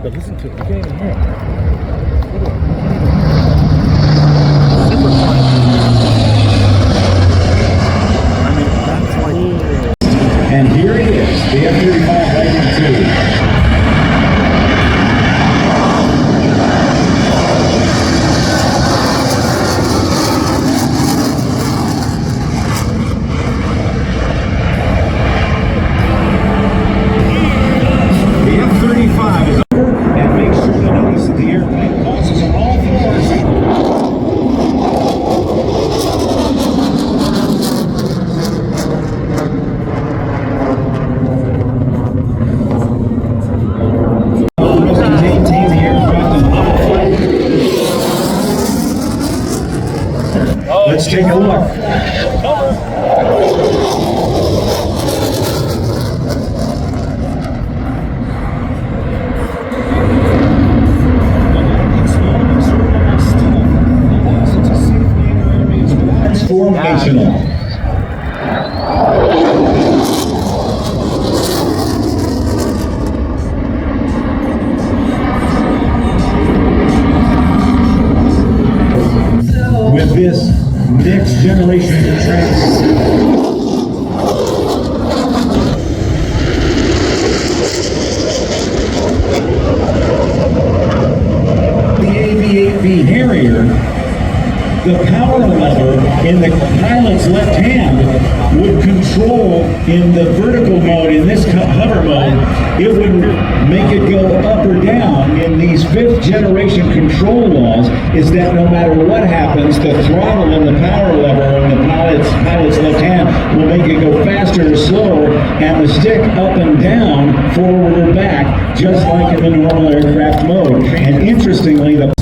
But listen to it. You can't even hear it. Super quiet. I mean, that's like... And here it is, the F-35 Lightning II. The F-35 is over, and make sure to notice that the airplane crosses on all fours. Maintain the aircraft in level flight. Let's take a look. Transformational. With this next generation of the AV-8B Harrier, the power lever in the pilot's left hand would control in the vertical mode, in this hover mode, it would make it go up or down. In these 5th generation control laws is that no matter what happens, the throttle and the power lever in the pilot's left hand will make it go faster or slower, and the stick up and down, forward or back, just like in the normal aircraft mode. And interestingly, the